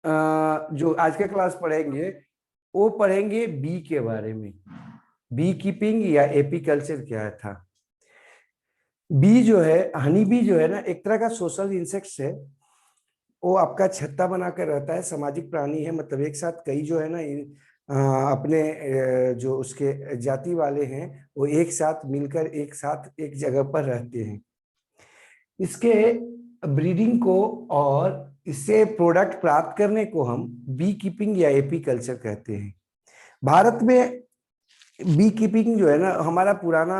जो आज का क्लास पढ़ेंगे वो पढ़ेंगे बी के बारे में। बी कीपिंग या एपीकल्चर क्या था। बी जो है, हनी बी जो है ना, एक तरह का सोशल इंसेक्ट्स है। वो आपका छत्ता बनाकर रहता है, सामाजिक प्राणी है। मतलब एक साथ कई जो है ना अपने जो उसके जाति वाले हैं वो एक साथ मिलकर एक साथ एक जगह पर रहते हैं। इसके ब्रीडिंग को और इससे प्रोडक्ट प्राप्त करने को हम बी कीपिंग या एपीकल्चर कहते हैं। भारत में बी कीपिंग जो है ना, हमारा पुराना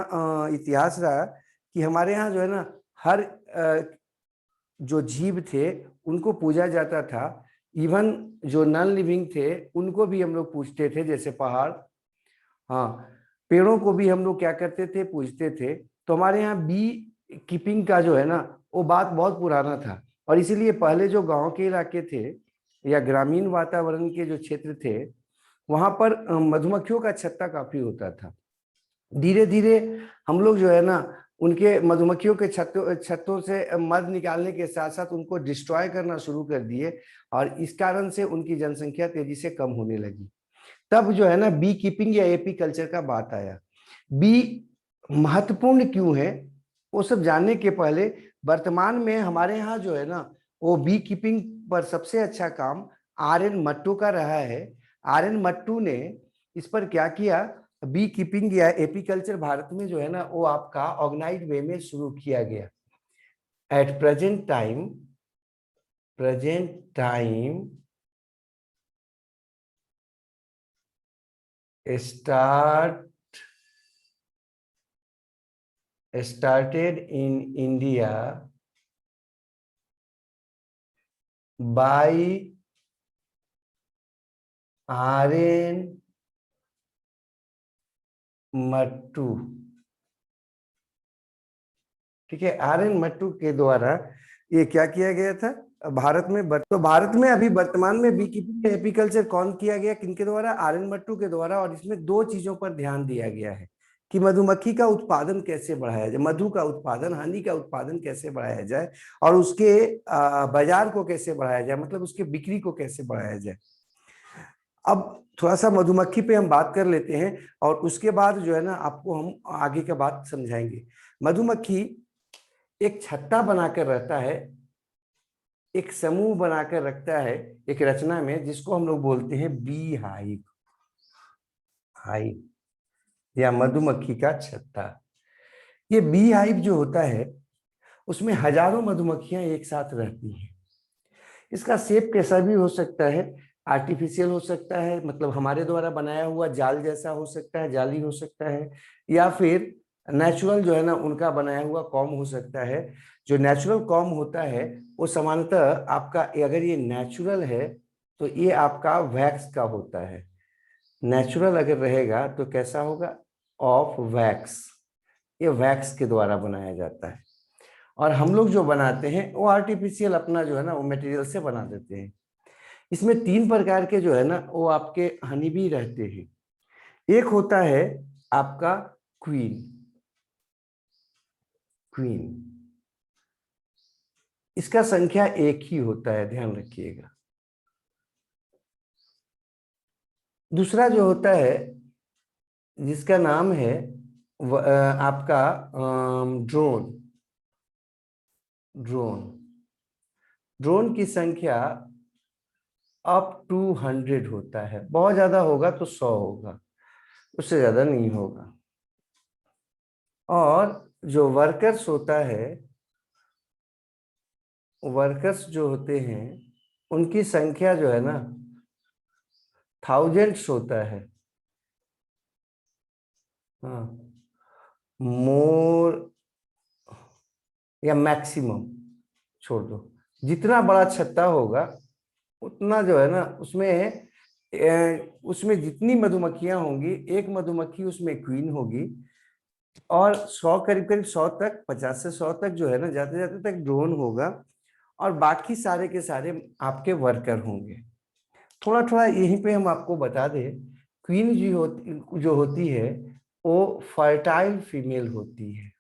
इतिहास रहा कि हमारे यहाँ जो है ना हर जो जीव थे उनको पूजा जाता था। इवन जो नॉन लिविंग थे उनको भी हम लोग पूजते थे, जैसे पहाड़, हाँ, पेड़ों को भी हम लोग क्या करते थे, पूजते थे। तो हमारे यहाँ बी कीपिंग का जो है ना वो बात बहुत पुराना था। और इसीलिए पहले जो गांव के इलाके थे या ग्रामीण वातावरण के जो क्षेत्र थे वहां पर मधुमक्खियों का छत्ता काफी होता था। धीरे धीरे हम लोग जो है ना उनके मधुमक्खियों के छत्तों से मध निकालने के साथ साथ उनको डिस्ट्रॉय करना शुरू कर दिए, और इस कारण से उनकी जनसंख्या तेजी से कम होने लगी। तब जो है ना बी कीपिंग या एपी कल्चर का बात आया। बी महत्वपूर्ण क्यों है वो सब जानने के पहले वर्तमान में हमारे यहाँ जो है ना वो बी कीपिंग पर सबसे अच्छा काम आर एन मट्टू का रहा है। आर एन मट्टू ने इस पर क्या किया, बी कीपिंग या एपीकल्चर भारत में जो है ना वो आपका ऑर्गेनाइज्ड वे में शुरू किया गया। At present time started in India by R.N. Mattoo. ठीक है, R.N. मट्टू के द्वारा ये क्या किया गया था भारत में। तो भारत में अभी वर्तमान में बी कीपिंग एपीकल्चर कौन किया गया, किनके द्वारा, R.N. मट्टू के द्वारा। और इसमें दो चीजों पर ध्यान दिया गया है कि मधुमक्खी का उत्पादन कैसे बढ़ाया जाए, मधु का उत्पादन, हनी का उत्पादन कैसे बढ़ाया जाए, और उसके बाजार को कैसे बढ़ाया जाए, मतलब उसके बिक्री को कैसे बढ़ाया जाए। अब थोड़ा सा मधुमक्खी पे हम बात कर लेते हैं और उसके बाद जो है ना आपको हम आगे का बात समझाएंगे। मधुमक्खी एक छत्ता बनाकर रहता है, एक समूह बनाकर रखता है एक रचना में, जिसको हम लोग बोलते हैं बी हाइव। हाइव या मधुमक्खी का छत्ता। ये बी हाइव जो होता है उसमें हजारों मधुमक्खियां एक साथ रहती हैं। इसका शेप कैसा भी हो सकता है, आर्टिफिशियल हो सकता है, मतलब हमारे द्वारा बनाया हुआ जाल जैसा हो सकता है, जाली हो सकता है, या फिर नेचुरल जो है ना उनका बनाया हुआ कॉम हो सकता है। जो नेचुरल कॉम होता है वो सामान्यतः आपका, अगर ये नेचुरल है तो ये आपका वैक्स का होता है। नेचुरल अगर रहेगा तो कैसा होगा, ऑफ वैक्स। ये वैक्स के द्वारा बनाया जाता है। और हम लोग जो बनाते हैं वो आर्टिफिशियल अपना जो है ना वो मटेरियल से बना देते हैं। इसमें तीन प्रकार के जो है ना वो आपके हनी बी रहते हैं। एक होता है आपका क्वीन। क्वीन इसका संख्या एक ही होता है, ध्यान रखिएगा। दूसरा जो होता है जिसका नाम है आपका ड्रोन। ड्रोन ड्रोन की संख्या अप टू 100 होता है, बहुत ज्यादा होगा तो 100 होगा, उससे ज्यादा नहीं होगा। और जो वर्कर्स होता है, वर्कर्स जो होते हैं उनकी संख्या जो है ना थाउजेंड्स होता है। हाँ, मोर या मैक्सिमम छोड़ दो, जितना बड़ा छत्ता होगा उतना जो है ना उसमें जितनी मधुमक्खियां होंगी, एक मधुमक्खी उसमें क्वीन होगी, और 100 करीब करीब 100 तक, 50 से 100 तक जो है ना जाते जाते तक ड्रोन होगा, और बाकी सारे के सारे आपके वर्कर होंगे। थोड़ा थोड़ा यहीं पे हम आपको बता दें, क्वीन जो होती है वो फर्टाइल फीमेल होती है।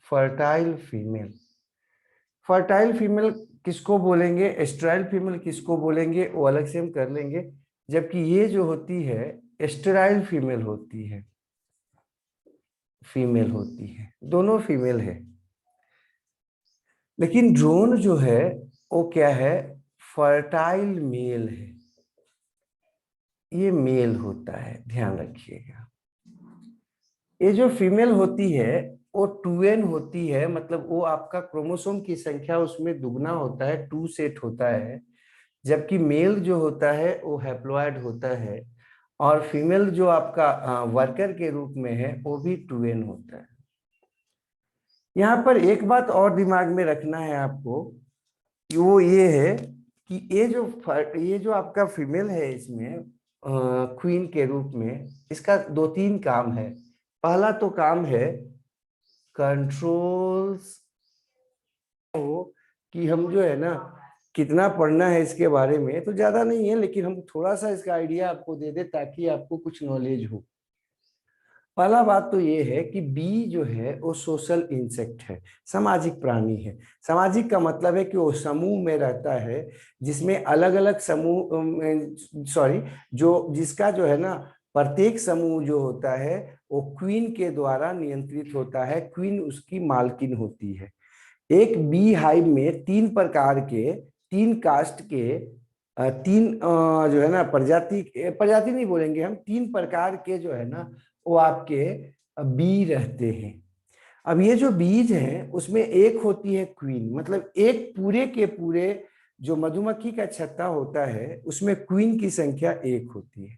Fertile female. फर्टाइल फीमेल किसको बोलेंगे, एस्ट्राइल फीमेल किसको बोलेंगे वो अलग से हम कर लेंगे। जबकि ये जो होती है एस्टेराइल फीमेल होती है, फीमेल होती है, दोनों फीमेल है। लेकिन ड्रोन जो है वो क्या है, फर्टाइल मेल है, ये मेल होता है, ध्यान रखिएगा। ये जो फीमेल होती है वो 2n होती है, मतलब वो आपका क्रोमोसोम की संख्या उसमें दुगना होता है, 2 सेट होता है। जबकि मेल जो होता है वो हैप्लॉइड होता है, और फीमेल जो आपका वर्कर के रूप में है वो भी 2n होता है। यहाँ पर एक बात और दिमाग में रखना है आपको, वो ये है कि ये जो आपका फीमेल है इसमें क्वीन के रूप में, इसका 2-3 काम है। पहला तो काम है कंट्रोल्स, कि हम जो है ना कितना पढ़ना है इसके बारे में तो ज्यादा नहीं है, लेकिन हम थोड़ा सा इसका आइडिया आपको दे दे ताकि आपको कुछ नॉलेज हो। पहला बात तो ये है कि बी जो है वो सोशल इंसेक्ट है, सामाजिक प्राणी है। सामाजिक का मतलब है कि वो समूह में रहता है, जिसमें अलग अलग समूह, सॉरी, जो जिसका जो है ना प्रत्येक समूह जो होता है वो क्वीन के द्वारा नियंत्रित होता है, क्वीन उसकी मालकिन होती है। एक बी हाइव में 3 प्रकार के, 3 कास्ट के, 3 जो है ना प्रजाति नहीं बोलेंगे हम, 3 प्रकार के जो है ना वो आपके बी रहते हैं। अब ये जो बीज हैं उसमें एक होती है क्वीन, मतलब एक पूरे के पूरे जो मधुमक्खी का छत्ता होता है उसमें क्वीन की संख्या 1 होती है।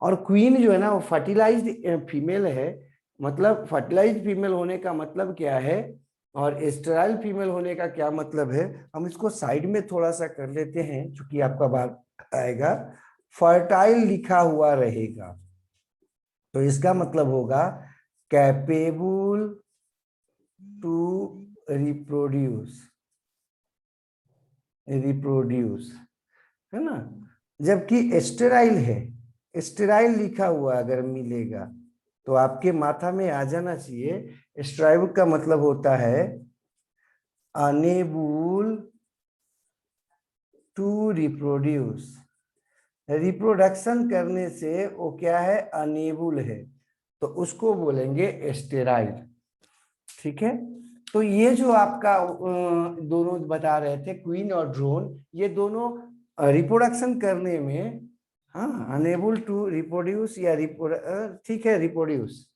और क्वीन जो है ना वो फर्टिलाइज्ड फीमेल है। मतलब फर्टिलाइज्ड फीमेल होने का मतलब क्या है और एस्टेराइल फीमेल होने का क्या मतलब है, हम इसको साइड में थोड़ा सा कर लेते हैं क्योंकि आपका बात आएगा। फर्टाइल लिखा हुआ रहेगा तो इसका मतलब होगा कैपेबल टू रिप्रोड्यूस, रिप्रोड्यूस, है ना। जबकि एस्टेराइल है, एस्टेराइल लिखा हुआ अगर मिलेगा तो आपके माथा में आ जाना चाहिए। एस्टेराइल का मतलब होता है अनेबल टू रिप्रोड्यूस, रिप्रोडक्शन करने से वो क्या है, अनेबल है, तो उसको बोलेंगे एस्टेराइल। ठीक है, तो ये जो आपका दोनों बता रहे थे क्वीन और ड्रोन, ये दोनों रिप्रोडक्शन करने में, हाँ, अनेबल टू रिप्रोड्यूस या ठीक है रिप्रोड्यूस,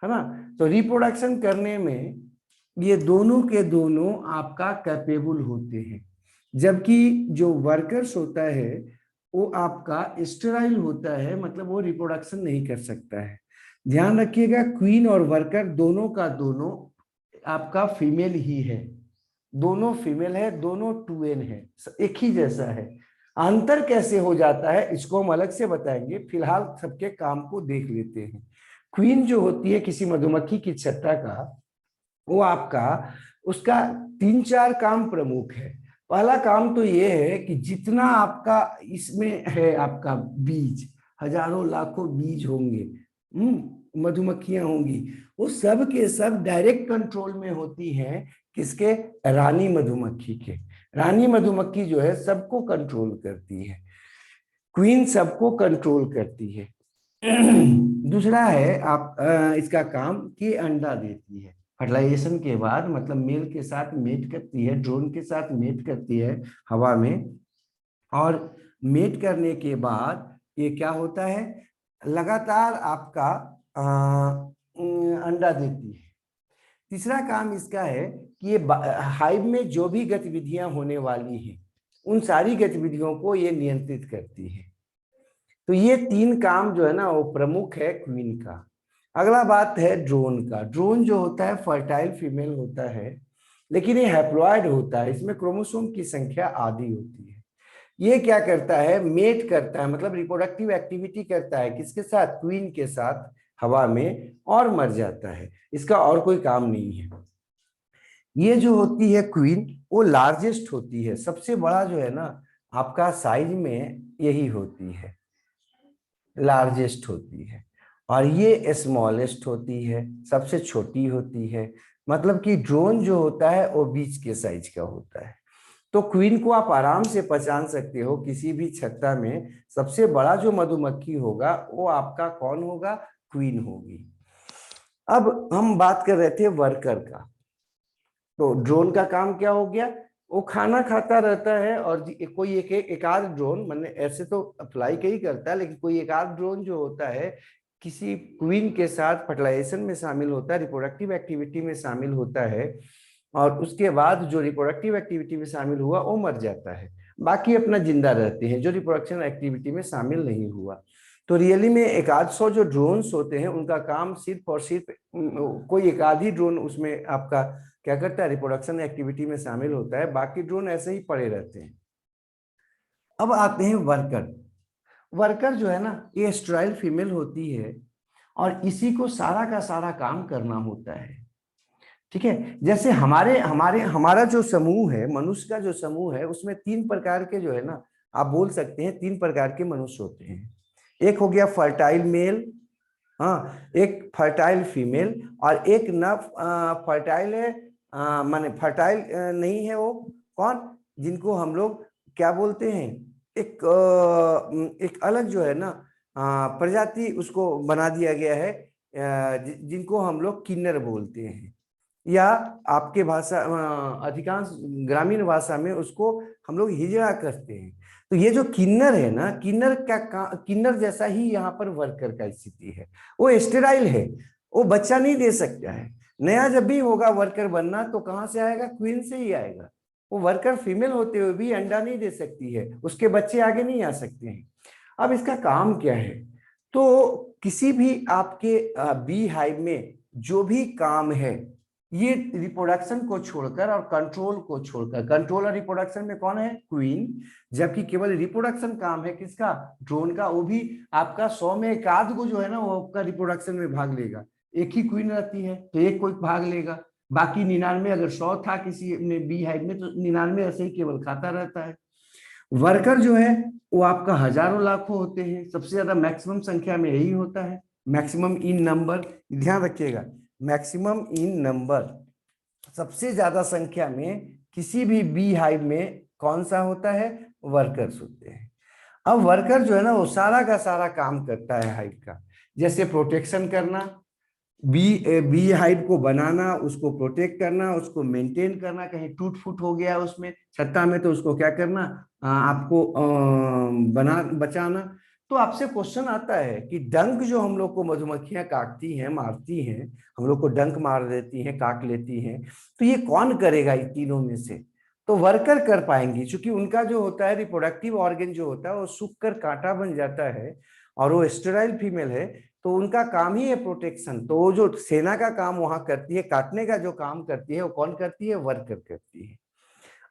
है ना। तो रिप्रोडक्शन करने में ये दोनों के दोनों आपका कैपेबल होते हैं। जबकि जो वर्कर्स होता है वो आपका स्टेराइल होता है, मतलब वो रिप्रोडक्शन नहीं कर सकता है। ध्यान रखिएगा क्वीन और वर्कर दोनों का दोनों आपका फीमेल ही है, दोनों फीमेल है, दोनों 2n है, एक ही जैसा है। अंतर कैसे हो जाता है इसको हम अलग से बताएंगे, फिलहाल सबके काम को देख लेते हैं। क्वीन जो होती है किसी मधुमक्खी की छत्ता का, वो आपका उसका 3-4 काम प्रमुख है। पहला काम तो ये है कि जितना आपका इसमें है आपका बीज, हजारों लाखों बीज होंगे, मधुमक्खियां होंगी, वो सब के सब डायरेक्ट कंट्रोल में होती हैं किसके, रानी मधुमक्खी के। रानी मधुमक्खी जो है सबको कंट्रोल करती है, क्वीन सबको कंट्रोल करती है। दूसरा है आप इसका काम कि अंडा देती है फर्टिलाइजेशन के बाद, मतलब मेल के साथ मेट करती है, ड्रोन के साथ मेट करती है हवा में, और मेट करने के बाद ये क्या होता है, लगातार आपका अंडा देती है। तीसरा काम इसका है कि ये हाइव में जो भी गतिविधियां होने वाली हैं उन सारी गतिविधियों को ये नियंत्रित करती है। तो ये 3 काम जो है ना वो प्रमुख है क्वीन का। अगला बात है ड्रोन का। ड्रोन जो होता है फर्टाइल फीमेल होता है, लेकिन ये हैप्लॉइड होता है, इसमें क्रोमोसोम की संख्या आधी होती है। ये क्या करता है, मेट करता है, मतलब रिप्रोडक्टिव एक्टिविटी करता है किसके साथ, क्वीन के साथ हवा में, और मर जाता है। इसका और कोई काम नहीं है। ये जो होती है क्वीन वो लार्जेस्ट होती है, सबसे बड़ा जो है ना आपका साइज में यही होती है, लार्जेस्ट होती है। और ये स्मॉलेस्ट होती है, सबसे छोटी होती है। मतलब कि ड्रोन जो होता है वो बीच के साइज का होता है। तो क्वीन को आप आराम से पहचान सकते हो, किसी भी छत्ता में सबसे बड़ा जो मधुमक्खी होगा वो आपका कौन होगा, क्वीन होगी। अब हम बात कर रहे थे वर्कर का। तो ड्रोन का काम क्या हो गया, वो खाना खाता रहता है और कोई एक आध ड्रोन, मैंने ऐसे तो अप्लाई कई करता है, लेकिन कोई एक आध ड्रोन जो होता है किसी क्वीन के साथ फर्टिलाइजेशन में शामिल होता है, रिप्रोडक्टिव एक्टिविटी में शामिल होता है, और उसके बाद जो रिप्रोडक्टिव एक्टिविटी में शामिल हुआ वो मर जाता है, बाकी अपना जिंदा रहते हैं जो रिप्रोडक्शन एक्टिविटी में शामिल नहीं हुआ। तो रियली में एक आध सौ जो ड्रोन्स होते हैं उनका काम सिर्फ और सिर्फ कोई एक आध ही ड्रोन उसमें आपका क्या करता है, रिप्रोडक्शन एक्टिविटी में शामिल होता है, बाकी ड्रोन ऐसे ही पड़े रहते हैं। अब आते हैं वर्कर। वर्कर जो है ना ये स्टेराइल फीमेल होती है और इसी को सारा का सारा काम करना होता है। ठीक है, जैसे हमारे हमारे हमारा जो समूह है, मनुष्य का जो समूह है, उसमें 3 प्रकार के जो है ना, आप बोल सकते हैं 3 प्रकार के मनुष्य होते हैं। एक हो गया फर्टाइल मेल, हाँ, एक फर्टाइल फीमेल, और एक न फर्टाइल है, माने फर्टाइल नहीं है, वो कौन, जिनको हम लोग क्या बोलते हैं, एक अलग जो है ना प्रजाति उसको बना दिया गया है, जिनको हम लोग किन्नर बोलते हैं, या आपके भाषा अधिकांश ग्रामीण भाषा में उसको हम लोग हिजड़ा कहते हैं। तो ये जो किन्नर है ना, किन्नर जैसा ही यहाँ पर वर्कर का स्थिति है। वो स्टेराइल है, वो बच्चा नहीं दे सकता है। नया जब भी होगा वर्कर बनना तो कहाँ से आएगा, क्वीन से ही आएगा। वो वर्कर फीमेल होते हुए भी अंडा नहीं दे सकती है, उसके बच्चे आगे नहीं आ सकते हैं। अब इसका काम क्या है, तो किसी भी आपके बी हाइव में जो भी काम है, ये रिप्रोडक्शन को छोड़कर और कंट्रोल को छोड़कर, कंट्रोल और रिप्रोडक्शन में कौन है, क्वीन, जबकि केवल रिप्रोडक्शन काम है किसका, ड्रोन का। वो भी आपका 100 में एक आध को जो है ना वो आपका रिप्रोडक्शन में भाग लेगा। एक ही क्वीन रहती है तो एक कोई भाग लेगा, बाकी 99, अगर 100 था किसी में बी हाइव में तो 99 ऐसे ही केवल खाता रहता है। वर्कर जो है वो आपका हजारों लाखों होते हैं, सबसे ज्यादा मैक्सिमम संख्या में यही होता है, मैक्सिमम इन नंबर, ध्यान रखिएगा, मैक्सिमम इन नंबर, सबसे ज्यादा संख्या में किसी भी बी हाइव में कौन सा होता है, वर्कर्स होते हैं। अब वर्कर जो है ना वो सारा का सारा काम करता है हाइव का, जैसे प्रोटेक्शन करना, बी हाइव को बनाना, उसको प्रोटेक्ट करना, उसको मेंटेन करना, कहीं टूट फूट हो गया उसमें छत्ता में तो उसको क्या करना, आपको बना बचाना। तो आपसे क्वेश्चन आता है कि डंक जो हम लोग को मधुमक्खियां काटती हैं, मारती हैं, हम लोग को डंक मार देती हैं, काट लेती हैं, तो ये कौन करेगा इन तीनों में से, तो वर्कर कर पाएंगी, क्योंकि उनका जो होता है रिप्रोडक्टिव ऑर्गन जो होता है वो सूख कर कांटा बन जाता है, और वो स्टेराइल फीमेल है, तो उनका काम ही है प्रोटेक्शन। तो वो जो सेना का काम वहां करती है, काटने का जो काम करती है वो कौन करती है, वर्कर करती है।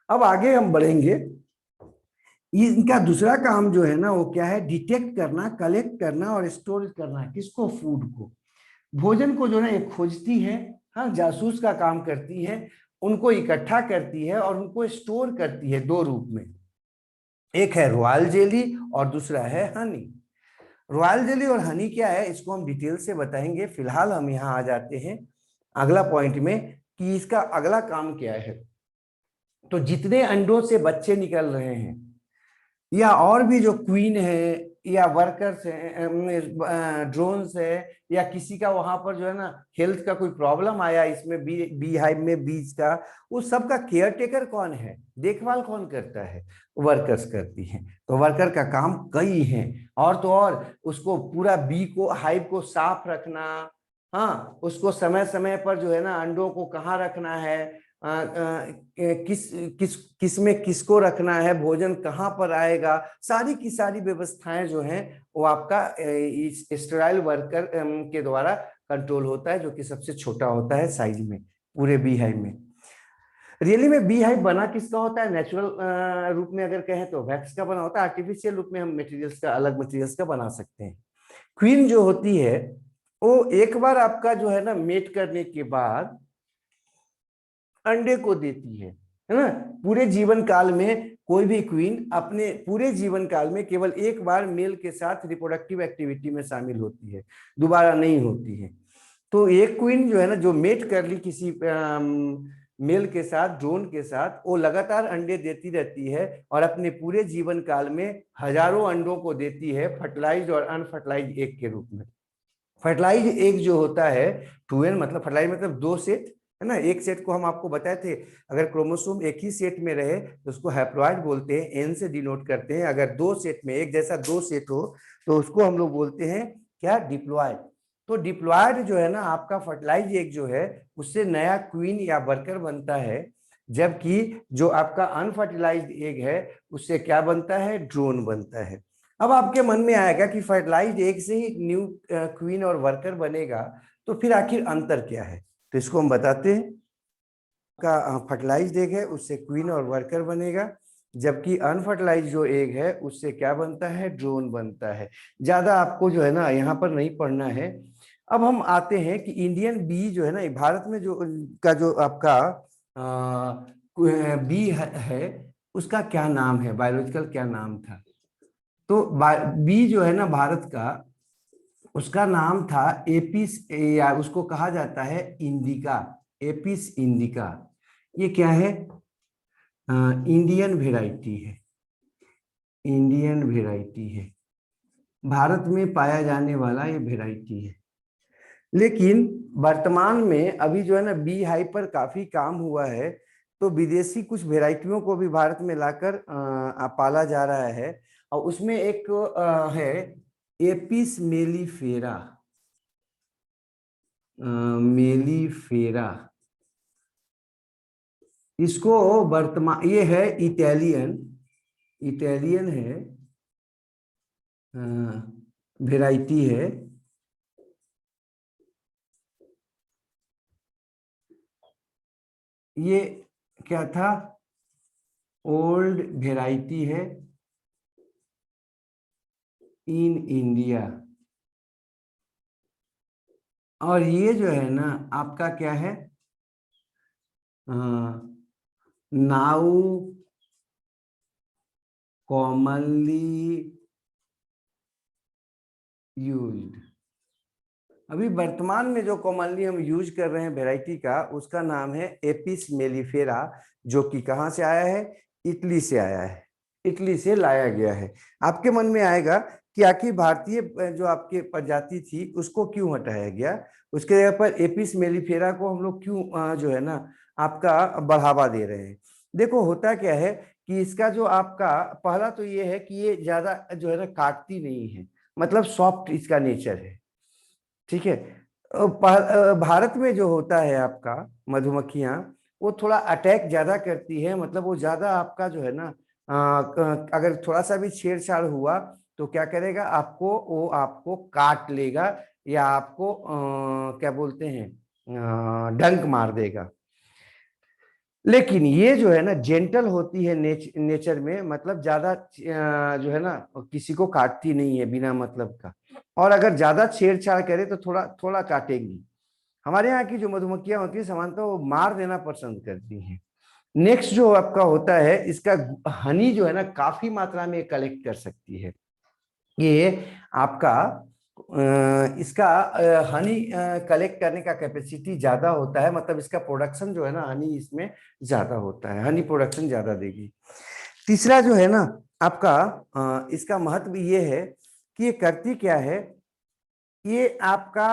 अब आगे हम बढ़ेंगे, इनका दूसरा काम जो है ना वो क्या है, डिटेक्ट करना, कलेक्ट करना और स्टोर करना, किसको, फूड को, भोजन को जो है ये खोजती है, हाँ, जासूस का काम करती है, उनको इकट्ठा करती है और उनको स्टोर करती है 2 रूप में, एक है रॉयल जेली और दूसरा है हनी। रॉयल जेली और हनी क्या है इसको हम डिटेल से बताएंगे, फिलहाल हम यहाँ आ जाते हैं अगला पॉइंट में कि इसका अगला काम क्या है। तो जितने अंडों से बच्चे निकल रहे हैं, या और भी जो क्वीन है या वर्कर्स है, ड्रोन्स है, या किसी का वहां पर जो है ना हेल्थ का कोई प्रॉब्लम आया इसमें बी हाइव में बीज का, वो सबका केयर टेकर कौन है, देखभाल कौन करता है, वर्कर्स करती हैं। तो वर्कर का काम कई हैं, और तो और उसको पूरा बी को, हाइव को साफ रखना, हाँ, उसको समय समय पर जो है ना अंडों को कहाँ रखना है, किस किस किस में किसको रखना है, भोजन कहाँ पर आएगा, सारी की सारी व्यवस्थाएं जो हैं वो आपका इस स्टेराइल वर्कर के द्वारा कंट्रोल होता है, जो कि सबसे छोटा होता है साइज में पूरे बी हाइव में। रियली में बी हाइव बना किसका होता है, नेचुरल रूप में अगर कहें तो वैक्स का बना होता है, आर्टिफिशियल रूप में हम मटेरियल्स का, अलग मटेरियल्स का बना सकते हैं। क्वीन जो होती है वो एक बार आपका जो है ना मेट करने के बाद अंडे को देती है ना। पूरे जीवन काल में कोई भी क्वीन अपने पूरे जीवन काल में केवल एक बार मेल के साथ रिप्रोडक्टिव एक्टिविटी में शामिल होती है, दोबारा नहीं होती है। तो एक क्वीन जो है ना जो मेट कर ली किसी मेल के साथ, ड्रोन के साथ, वो लगातार अंडे देती रहती है और अपने पूरे जीवन काल में हजारों अंडों को देती है फर्टिलाइज्ड और अनफर्टिलाइज्ड एग के रूप में। फर्टिलाइज एग जो होता है 2n, मतलब फर्टिलाइज मतलब 2 सेट है ना। एक सेट को हम आपको बताए थे, अगर क्रोमोसोम एक ही सेट में रहे तो उसको हैप्लॉइड बोलते हैं, एन से डिनोट करते हैं। अगर 2 सेट में एक जैसा 2 सेट हो तो उसको हम लोग बोलते हैं क्या, डिप्लॉयड। तो डिप्लॉयड जो है ना आपका फर्टिलाइज एग जो है उससे नया क्वीन या वर्कर बनता है, जबकि जो आपका अनफर्टिलाइज्ड एग है उससे क्या बनता है, ड्रोन बनता है। अब आपके मन में आएगा कि फर्टिलाइज्ड एग से ही न्यू क्वीन और वर्कर बनेगा, तो फिर आखिर अंतर क्या है, तो इसको हम बताते हैं। का फर्टिलाइज्ड एग है उससे क्वीन और वर्कर बनेगा, जबकि अनफर्टिलाइज्ड जो एग है उससे क्या बनता है, ड्रोन बनता है। ज्यादा आपको जो है ना यहाँ पर नहीं पढ़ना है। अब हम आते हैं कि इंडियन बी जो है ना, भारत में जो का जो आपका बी है उसका क्या नाम है, बायोलॉजिकल क्या नाम था। तो बी जो है ना भारत का, उसका नाम था एपिस, या उसको कहा जाता है इंडिका, एपिस इंडिका। ये क्या है, इंडियन वेराइटी है, इंडियन वेराइटी है, भारत में पाया जाने वाला ये वेराइटी है। लेकिन वर्तमान में अभी जो है ना बी हाइव पर काफी काम हुआ है, तो विदेशी कुछ वेराइटियों को भी भारत में लाकर पाला जा रहा है। और उसमें एक है एपिस मेलिफेरा, मेलिफेरा। इसको वर्तमान, ये है इटालियन, इटालियन है, वेराइटी है। ये क्या था, ओल्ड वेराइटी है इन इंडिया। और ये जो है ना आपका क्या है, नाउ कॉमनली यूज्ड। अभी वर्तमान में जो कॉमनली हम यूज कर रहे हैं वैरायटी का, उसका नाम है एपिस मेलिफेरा, जो कि कहाँ से आया है, इटली से आया है, इटली से लाया गया है। आपके मन में आएगा कि आखिर भारतीय जो आपके प्रजाति थी उसको क्यों हटाया गया, उसके जगह पर एपिस मेलिफेरा को हम लोग क्यों जो है ना आपका बढ़ावा दे रहे हैं। देखो होता क्या है कि इसका जो आपका पहला तो ये है कि ये ज्यादा जो है ना काटती नहीं है, मतलब सॉफ्ट इसका नेचर है, ठीक है। भारत में जो होता है आपका मधुमक्खियां, वो थोड़ा अटैक ज्यादा करती है, मतलब वो ज्यादा आपका जो है ना अगर थोड़ा सा भी छेड़छाड़ हुआ तो क्या करेगा, आपको वो आपको काट लेगा, या आपको क्या बोलते हैं, डंक मार देगा। लेकिन ये जो है ना जेंटल होती है नेचर में, मतलब ज्यादा जो है ना किसी को काटती नहीं है बिना मतलब का, और अगर ज्यादा छेड़छाड़ करे तो थोड़ा थोड़ा काटेंगी। हमारे यहाँ की जो मधुमक्खियां होती है सामान्यतः वो मार देना पसंद करती हैं। नेक्स्ट जो आपका होता है, इसका हनी जो है ना काफी मात्रा में कलेक्ट कर सकती है। ये आपका इसका हनी कलेक्ट करने का कैपेसिटी ज्यादा होता है, मतलब इसका प्रोडक्शन जो है ना हनी इसमें ज्यादा होता है, हनी प्रोडक्शन ज्यादा देगी। तीसरा जो है ना आपका इसका महत्व ये है कि ये करती क्या है, ये आपका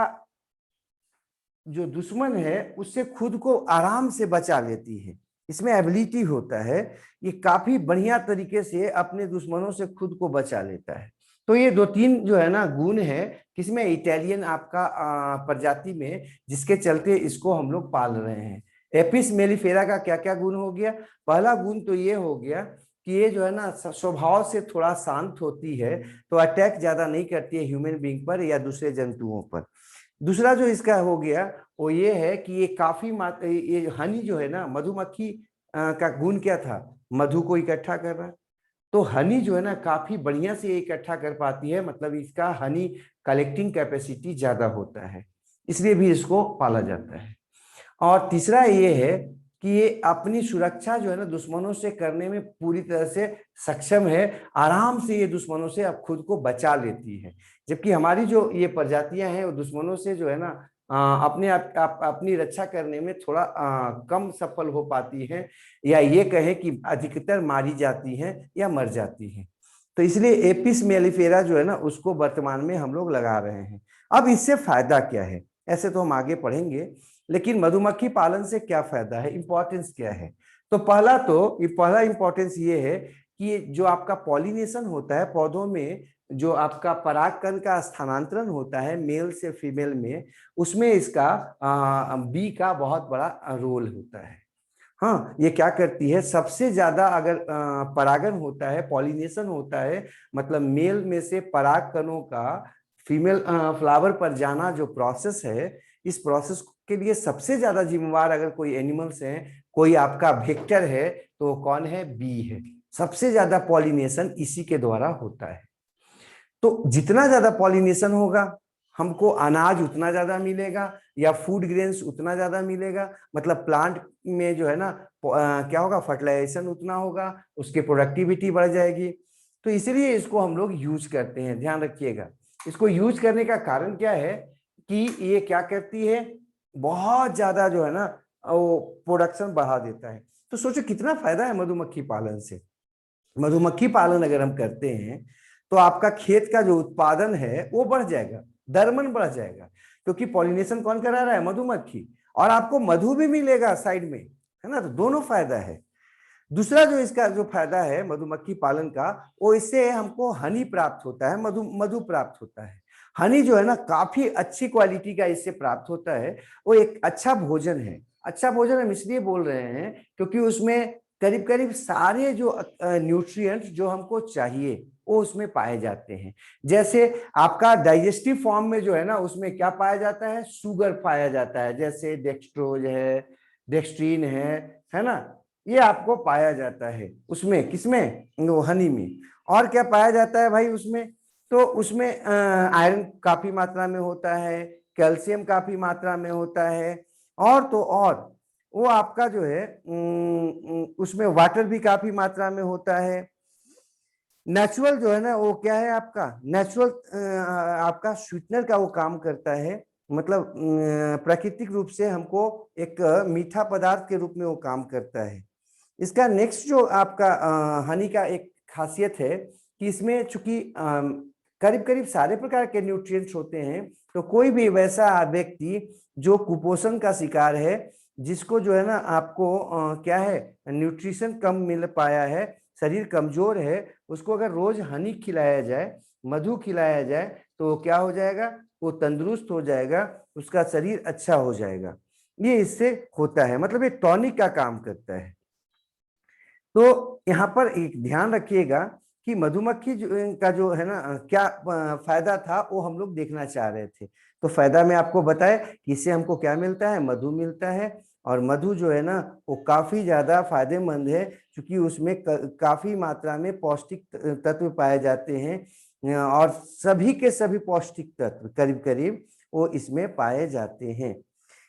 जो दुश्मन है उससे खुद को आराम से बचा लेती है। इसमें एबिलिटी होता है, ये काफी बढ़िया तरीके से अपने दुश्मनों से खुद को बचा लेता है। तो ये 2-3 जो है ना गुण है किसमें, इटालियन आपका प्रजाति में, जिसके चलते इसको हम लोग पाल रहे हैं। एपिस मेलिफेरा का क्या क्या गुण हो गया, पहला गुण तो ये हो गया कि ये जो है ना स्वभाव से थोड़ा शांत होती है, तो अटैक ज्यादा नहीं करती है ह्यूमन बींग पर या दूसरे जंतुओं पर। दूसरा जो इसका हो गया वो ये है कि ये काफी ये हनी जो है ना, मधुमक्खी का गुण क्या था, मधु को इकट्ठा कर रहा है, तो हनी जो है ना काफी बढ़िया से ये इकट्ठा कर पाती है, मतलब इसका हनी कलेक्टिंग कैपेसिटी ज्यादा होता है, इसलिए भी इसको पाला जाता है। और तीसरा ये है कि ये अपनी सुरक्षा जो है ना दुश्मनों से करने में पूरी तरह से सक्षम है, आराम से ये दुश्मनों से अब खुद को बचा लेती है। जबकि हमारी जो ये प्रजातियां हैं वो दुश्मनों से जो है ना अपने अपनी रक्षा करने में थोड़ा कम सफल हो पाती हैं, या ये कहें कि अधिकतर मारी जाती हैं या मर जाती हैं। तो इसलिए एपिस मेलिफेरा जो है ना उसको वर्तमान में हम लोग लगा रहे हैं। अब इससे फायदा क्या है, ऐसे तो हम आगे पढ़ेंगे, लेकिन मधुमक्खी पालन से क्या फायदा है, इंपॉर्टेंस क्या है। तो पहला इंपॉर्टेंस ये है कि जो आपका पॉलिनेशन होता है पौधों में, जो आपका परागकण का स्थानांतरण होता है मेल से फीमेल में, उसमें इसका बी का बहुत बड़ा रोल होता है। हाँ, ये क्या करती है, सबसे ज्यादा अगर परागन होता है, पॉलिनेशन होता है, मतलब मेल में से पराग कणों का फीमेल फ्लावर पर जाना जो प्रोसेस है, इस प्रोसेस के लिए सबसे ज्यादा जिम्मेवार अगर कोई एनिमल्स है, कोई आपका वेक्टर है, तो कौन है, बी है। सबसे ज्यादा पॉलिनेशन इसी के द्वारा होता है। तो जितना ज्यादा पॉलिनेशन होगा, हमको अनाज उतना ज्यादा मिलेगा, या फूड ग्रेन्स उतना ज्यादा मिलेगा, मतलब प्लांट में जो है ना क्या होगा, फर्टिलाइजेशन उतना होगा, उसकी प्रोडक्टिविटी बढ़ जाएगी। तो इसलिए इसको हम लोग यूज करते हैं, ध्यान रखिएगा। इसको यूज करने का कारण क्या है कि ये क्या करती है, बहुत ज्यादा जो है ना वो प्रोडक्शन बढ़ा देता है। तो सोचो कितना फायदा है मधुमक्खी पालन से। मधुमक्खी पालन अगर हम करते हैं तो आपका खेत का जो उत्पादन है वो बढ़ जाएगा, दरमन बढ़ जाएगा, क्योंकि पॉलिनेशन कौन करा रहा है, मधुमक्खी, और आपको मधु भी मिलेगा साइड में, है ना। तो दोनों फायदा है। दूसरा जो इसका जो फायदा है मधुमक्खी पालन का, वो इससे हमको हनी प्राप्त होता है, मधु मधु प्राप्त होता है। हनी जो है ना काफी अच्छी क्वालिटी का इससे प्राप्त होता है। वो एक अच्छा भोजन है। अच्छा भोजन हम इसलिए बोल रहे हैं क्योंकि उसमें करीब करीब सारे जो न्यूट्रिएंट्स जो हमको चाहिए वो उसमें पाए जाते हैं। जैसे आपका डाइजेस्टिव फॉर्म में जो है ना उसमें क्या पाया जाता है, शुगर पाया जाता है, जैसे डेक्सट्रोज है, डेक्सट्रीन है ना, ये आपको पाया जाता है उसमें, किसमें, वो हनी में। और क्या पाया जाता है भाई उसमें, तो उसमें आयरन काफी मात्रा में होता है, कैल्शियम काफी मात्रा में होता है, और तो और वो आपका जो है उसमें वाटर भी काफी मात्रा में होता है। नेचुरल जो है ना वो क्या है आपका, नेचुरल आपका स्वीटनर का वो काम करता है, मतलब प्राकृतिक रूप से हमको एक मीठा पदार्थ के रूप में वो काम करता है। इसका नेक्स्ट जो आपका हनी का एक खासियत है कि इसमें चूंकि करीब करीब सारे प्रकार के न्यूट्रिएंट्स होते हैं, तो कोई भी वैसा व्यक्ति जो कुपोषण का शिकार है, जिसको जो है ना आपको क्या है, न्यूट्रिशन कम मिल पाया है, शरीर कमजोर है, उसको अगर रोज हनी खिलाया जाए, मधु खिलाया जाए, तो क्या हो जाएगा, वो तंदुरुस्त हो जाएगा, उसका शरीर अच्छा हो जाएगा। ये इससे होता है, मतलब ये टॉनिक का काम करता है। तो यहाँ पर एक ध्यान रखिएगा कि मधुमक्खी का जो है ना क्या फायदा था वो हम लोग देखना चाह रहे थे। तो फायदा में आपको बताया कि इससे हमको क्या मिलता है, मधु मिलता है। और मधु जो है ना वो काफी ज्यादा फायदेमंद है, क्योंकि उसमें काफी मात्रा में पौष्टिक तत्व पाए जाते हैं, और सभी के सभी पौष्टिक तत्व करीब करीब वो इसमें पाए जाते हैं।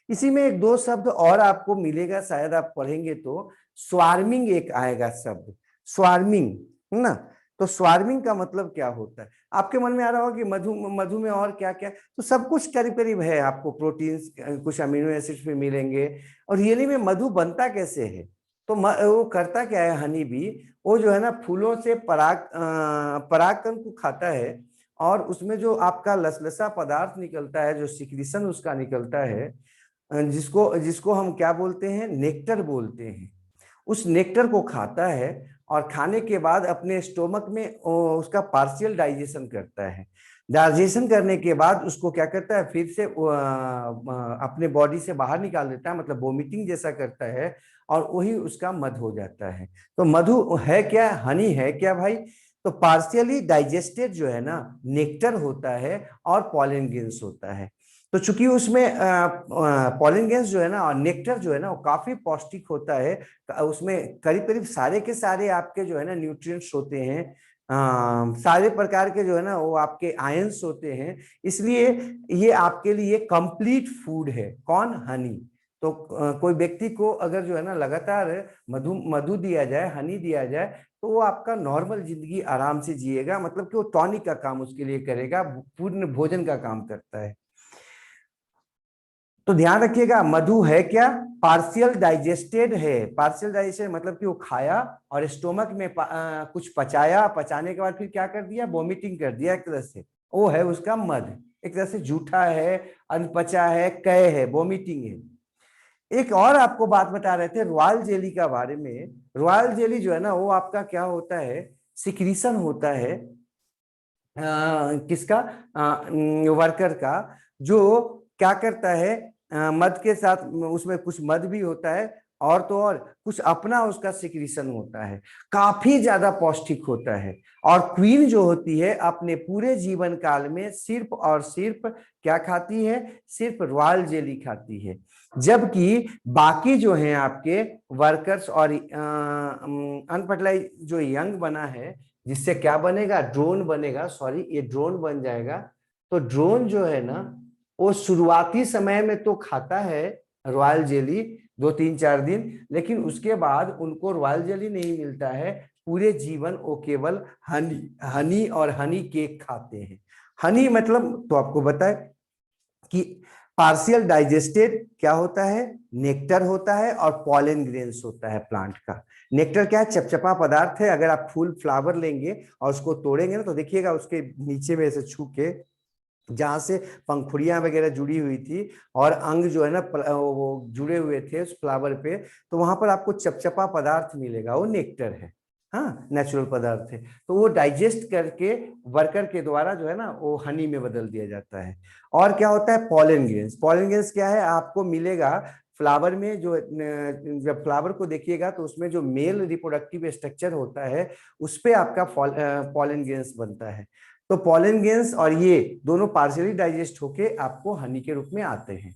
इसी में एक दो शब्द और आपको मिलेगा, शायद आप पढ़ेंगे तो स्वार्मिंग एक आएगा शब्द, स्वार्मिंग, है ना। तो स्वार्मिंग का मतलब क्या होता है, आपके मन में आ रहा होगा कि मधु मधु में और क्या क्या, तो सब कुछ करीब करीब है, आपको प्रोटीन्स कुछ अमीनो एसिड्स भी मिलेंगे। और रियली में मधु बनता कैसे है, तो वो करता क्या है, हनी भी वो जो है ना फूलों से परागकण को खाता है, और उसमें जो आपका लसलसा पदार्थ निकलता है, जो सिक्रीशन उसका निकलता है, जिसको जिसको हम क्या बोलते हैं, नेक्टर बोलते हैं, उस नेक्टर को खाता है। और खाने के बाद अपने स्टोमक में उसका पार्शियल डाइजेशन करता है। डाइजेशन करने के बाद उसको क्या करता है, फिर से अपने बॉडी से बाहर निकाल देता है, मतलब वोमिटिंग जैसा करता है, और वही उसका मध हो जाता है। तो मधु है क्या, हनी है क्या भाई, तो पार्शियली डाइजेस्टेड जो है ना नेक्टर होता है और पॉलन ग्रेन्स होता है। तो चूंकि उसमें पॉलन ग्रेन्स जो है ना और नेक्टर जो है ना वो काफी पौष्टिक होता है, उसमें करीब करीब सारे के सारे आपके जो है ना न्यूट्रिएंट्स होते हैं, सारे प्रकार के जो है ना वो आपके आयंस होते हैं, इसलिए ये आपके लिए कंप्लीट फूड है। कौन, हनी। तो कोई व्यक्ति को अगर जो है ना लगातार मधु मधु दिया जाए, हनी दिया जाए, तो वो आपका नॉर्मल जिंदगी आराम से जिएगा, मतलब कि वो टॉनिक का काम उसके लिए करेगा, पूर्ण भोजन का काम करता है। तो ध्यान रखिएगा, मधु है क्या, पार्शियल डाइजेस्टेड है। पार्शियल डाइजेस्टेड मतलब कि वो खाया और स्टोमक में कुछ पचाया, पचाने के बाद फिर क्या कर दिया, वोमिटिंग कर दिया एक तरह से, वो है उसका मध। एक तरह से जूठा है, अनपचा है, कय है, वोमिटिंग है। एक और आपको बात बता रहे थे रॉयल जेली का बारे में। रॉयल जेली जो है ना, वो आपका क्या होता है, सिक्रीशन होता है किसका, वर्कर का, जो क्या करता है, मध के साथ उसमें कुछ मध भी होता है, और तो और कुछ अपना उसका सिक्रीशन होता है, काफी ज्यादा पौष्टिक होता है। और क्वीन जो होती है अपने पूरे जीवन काल में सिर्फ और सिर्फ क्या खाती है, सिर्फ रॉयल जेली खाती है। जबकि बाकी जो हैं आपके वर्कर्स और अनफर्टिलाइज जो यंग बना है, जिससे क्या बनेगा, ड्रोन बनेगा, सॉरी ये ड्रोन बन जाएगा। तो ड्रोन जो है ना, वो शुरुआती समय में तो खाता है रॉयल जेली 2 3 4 दिन, लेकिन उसके बाद उनको रॉयल जेली नहीं मिलता है। पूरे जीवन वो केवल हनी हनी और हनी केक खाते हैं। हनी मतलब तो आपको बताए कि पार्शियल डाइजेस्टेड क्या होता है, नेक्टर होता है और पॉलन ग्रेन्स होता है प्लांट का। नेक्टर क्या है, चपचपा पदार्थ है। अगर आप फूल फ्लावर लेंगे और उसको तोड़ेंगे ना, तो देखिएगा उसके नीचे में ऐसे छू के जहां से पंखुड़ियां वगैरह जुड़ी हुई थी और अंग जो है ना वो जुड़े हुए थे उस फ्लावर पे, तो वहां पर आपको चपचपा पदार्थ मिलेगा, वो नेक्टर है। हाँ, नेचुरल पदार्थ है। तो वो डाइजेस्ट करके वर्कर के द्वारा जो है ना वो हनी में बदल दिया जाता है। और क्या होता है, पॉलन ग्रेन्स। पॉलन ग्रेन्स क्या है, आपको मिलेगा फ्लावर में। जो जब फ्लावर को देखिएगा तो उसमें जो मेल रिप्रोडक्टिव स्ट्रक्चर होता है उस पे आपका पॉलन ग्रेन्स बनता है। तो पॉलन ग्रेन्स और ये दोनों पार्शियली डाइजेस्ट होके आपको हनी के रूप में आते हैं।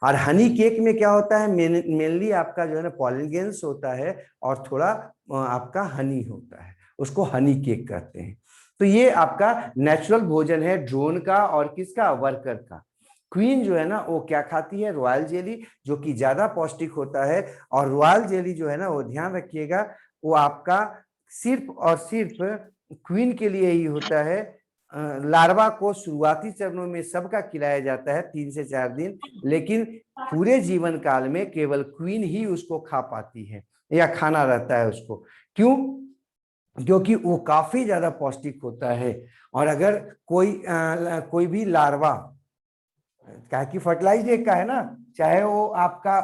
और हनी केक में क्या होता है, मेनली आपका जो है ना पॉलन ग्रेन्स होता है और थोड़ा आपका हनी होता है, उसको हनी केक कहते हैं। तो ये आपका नेचुरल भोजन है ड्रोन का और किसका, वर्कर का। क्वीन जो है ना वो क्या खाती है, रॉयल जेली, जो कि ज्यादा पौष्टिक होता है। और रॉयल जेली जो है ना, वो ध्यान रखिएगा, वो आपका सिर्फ और सिर्फ क्वीन के लिए ही होता है। लार्वा को शुरुआती चरणों में सबका खिलाया जाता है 3 से 4 दिन, लेकिन पूरे जीवन काल में केवल क्वीन ही उसको खा पाती है या खाना रहता है उसको। क्यों, क्योंकि वो काफी ज्यादा पौष्टिक होता है। और अगर कोई भी लार्वा, क्या कि फर्टिलाइज एग का है ना, चाहे वो आपका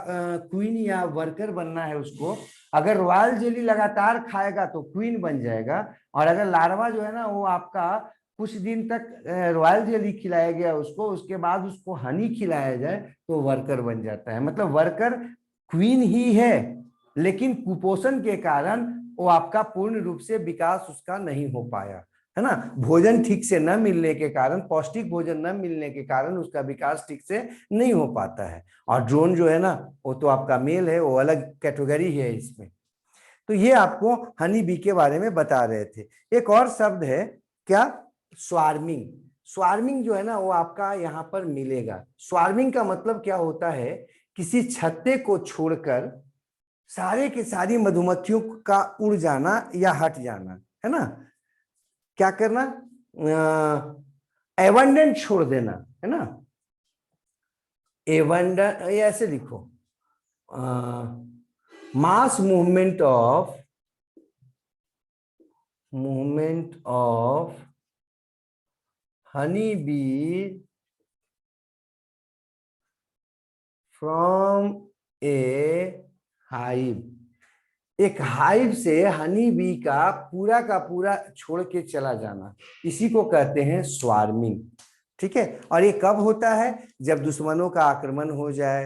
क्वीन या वर्कर बनना है उसको, अगर रॉयल जेली लगातार खाएगा तो क्वीन बन जाएगा। और अगर लार्वा जो है ना वो आपका कुछ दिन तक रॉयल जेली खिलाया गया उसको, उसके बाद उसको हनी खिलाया जाए तो वर्कर बन जाता है। मतलब वर्कर क्वीन ही है, लेकिन कुपोषण के कारण वो आपका पूर्ण रूप से विकास उसका नहीं हो पाया, है ना। भोजन ठीक से न मिलने के कारण, पौष्टिक भोजन न मिलने के कारण उसका विकास ठीक से नहीं हो पाता है। और ड्रोन जो है ना, वो तो आपका मेल है, वो अलग कैटेगरी है इसमें। तो ये आपको हनी बी के बारे में बता रहे थे। एक और शब्द है क्या, स्वार्मिंग। स्वार्मिंग जो है ना वो आपका यहाँ पर मिलेगा। स्वार्मिंग का मतलब क्या होता है, किसी छत्ते को छोड़कर सारे के सारी मधुमक्खियों का उड़ जाना या हट जाना, है ना। क्या करना, एबंडेंट छोड़ देना, है ना। एबंडेंट, ऐसे लिखो, mass movement of honey bee from A hive. एक हाइव से हनी बी का पूरा छोड़ के चला जाना, इसी को कहते हैं स्वार्मिंग। ठीक है। और ये कब होता है, जब दुश्मनों का आक्रमण हो जाए,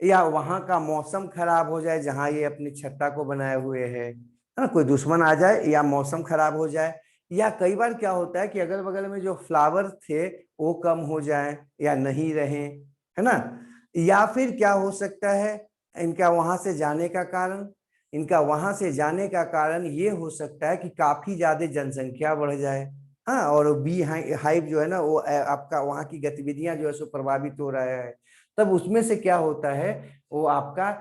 या वहां का मौसम खराब हो जाए जहां ये अपनी छत्ता को बनाए हुए है ना, कोई दुश्मन आ जाए या मौसम खराब हो जाए, या कई बार क्या होता है कि अगल बगल में जो फ्लावर थे वो कम हो जाए या नहीं रहे, है ना। या फिर क्या हो सकता है, इनका वहां से जाने का कारण, इनका वहां से जाने का कारण ये हो सकता है कि काफी ज्यादा जनसंख्या बढ़ जाए। हाँ, और बी हाइव जो है ना वो आपका वहां की गतिविधियां जो है सो प्रभावित हो रहा है। तब उसमें से क्या होता है, वो आपका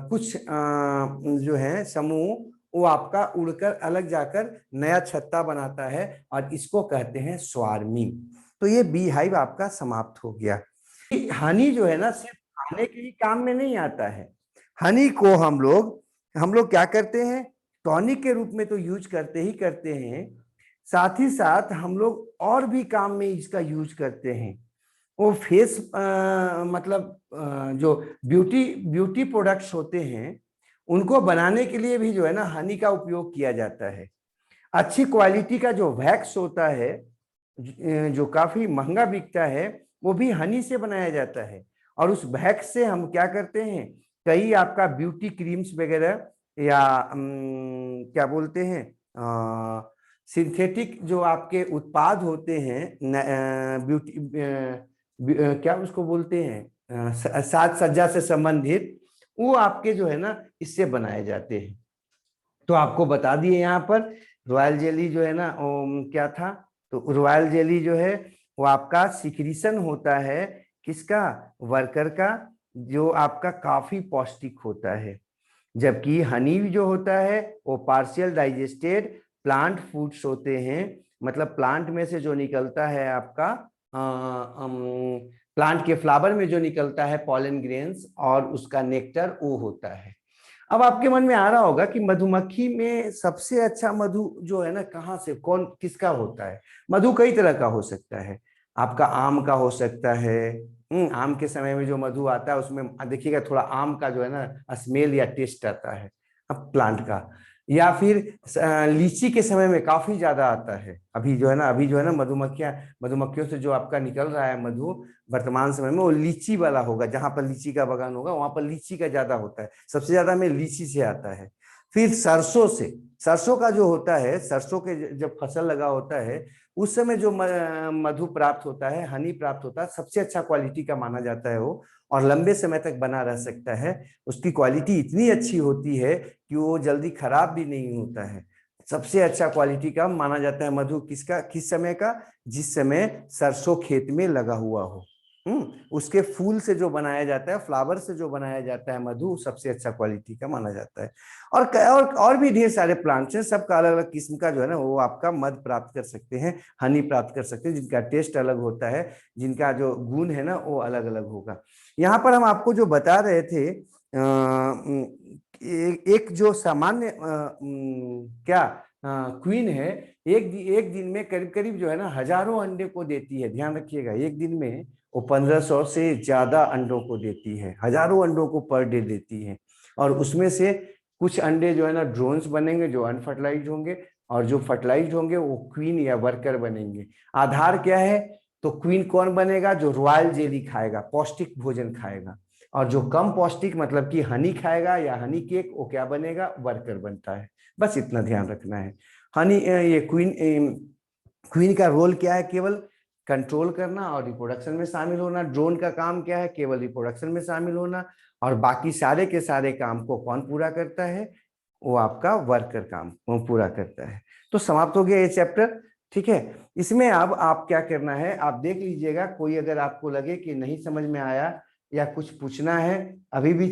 कुछ जो है समूह, वो आपका उड़कर अलग जाकर नया छत्ता बनाता है और इसको कहते हैं स्वार्मिंग। तो ये बी हाइव आपका समाप्त हो गया। हनी जो है ना सिर्फ खाने के ही काम में नहीं आता है। हनी को हम लोग क्या करते हैं, टॉनिक के रूप में तो यूज करते ही करते हैं, साथ ही साथ हम लोग और भी काम में इसका यूज करते हैं। वो फेस मतलब जो ब्यूटी ब्यूटी प्रोडक्ट्स होते हैं उनको बनाने के लिए भी जो है ना हनी का उपयोग किया जाता है। अच्छी क्वालिटी का जो वैक्स होता है जो काफी महंगा बिकता है, वो भी हनी से बनाया जाता है। और उस वैक्स से हम क्या करते हैं, कई आपका ब्यूटी क्रीम्स वगैरह या क्या बोलते हैं सिंथेटिक जो आपके उत्पाद होते हैं ब्यूटी क्या उसको बोलते हैं साज सज्जा से संबंधित, वो आपके जो है ना इससे बनाए जाते हैं। तो आपको बता दिए यहाँ पर रॉयल जेली जो है ना क्या था, तो रॉयल जेली जो है वो आपका सिक्रीशन होता है किसका, वर्कर का, जो आपका काफी पौष्टिक होता है। जबकि हनी जो होता है वो पार्शियल डाइजेस्टेड प्लांट फूड्स होते हैं, मतलब प्लांट में से जो निकलता है आपका प्लांट के फ्लावर में जो निकलता है पॉलन ग्रेन्स और उसका नेक्टर वो होता है। अब आपके मन में आ रहा होगा कि मधुमक्खी में सबसे अच्छा मधु जो है ना कहाँ से कौन किसका होता है। मधु कई तरह का हो सकता है, आपका आम का हो सकता है। आम के समय में जो मधु आता है उसमें देखिएगा थोड़ा आम का जो है ना स्मेल या टेस्ट आता है प्लांट का। या फिर लीची के समय में काफी ज्यादा आता है। अभी जो है ना मधुमक्खियों से जो आपका निकल रहा है मधु वर्तमान समय में वो लीची वाला होगा, जहां पर लीची का बगान होगा वहां पर लीची का ज्यादा होता है, सबसे ज्यादा हमें लीची से आता है। फिर सरसों से, सरसों का जो होता है, सरसों के जब फसल लगा होता है उस समय जो मधु प्राप्त होता है, हनी प्राप्त होता है, सबसे अच्छा क्वालिटी का माना जाता है वो, और लंबे समय तक बना रह सकता है। उसकी क्वालिटी इतनी अच्छी होती है कि वो जल्दी खराब भी नहीं होता है। सबसे अच्छा क्वालिटी का माना जाता है मधु किसका, किस समय का, जिस समय सरसों खेत में लगा हुआ हो। उसके फूल से जो बनाया जाता है, फ्लावर से जो बनाया जाता है मधु, सबसे अच्छा क्वालिटी का माना जाता है। और भी ढेर सारे प्लांट्स हैं, सबका अलग अलग किस्म का जो है ना वो आपका मध प्राप्त कर सकते हैं, हनी प्राप्त कर सकते हैं, जिनका टेस्ट अलग होता है, जिनका जो गुण है ना वो अलग अलग होगा। यहाँ पर हम आपको जो बता रहे थे एक जो सामान्य क्या क्वीन है, एक दिन में करीब करीब जो है ना हजारों अंडे को देती है। ध्यान रखिएगा, एक दिन में वो 1500 से ज्यादा अंडों को देती है, हजारों अंडों को पर डे देती है। और उसमें से कुछ अंडे जो है ना ड्रोन्स बनेंगे जो अनफर्टिलाइज्ड होंगे, और जो फर्टिलाइज्ड होंगे वो क्वीन या वर्कर बनेंगे। आधार क्या है, तो क्वीन कौन बनेगा, जो रॉयल जेली खाएगा, पौष्टिक भोजन खाएगा। और जो कम पौष्टिक मतलब कि हनी खाएगा या हनी केक, वो क्या बनेगा, वर्कर बनता है। बस इतना ध्यान रखना है। हनी ये क्वीन का रोल क्या है, केवल कंट्रोल करना और रिप्रोडक्शन में शामिल होना। ड्रोन का काम क्या है, केवल रिप्रोडक्शन में शामिल होना। और बाकी सारे के सारे काम को कौन पूरा करता है, वो आपका वर्कर काम वो पूरा करता है। तो समाप्त हो गया ये चैप्टर। ठीक है, इसमें अब आप क्या करना है, आप देख लीजिएगा, कोई अगर आपको लगे कि नहीं समझ में आया या कुछ पूछना है, अभी भी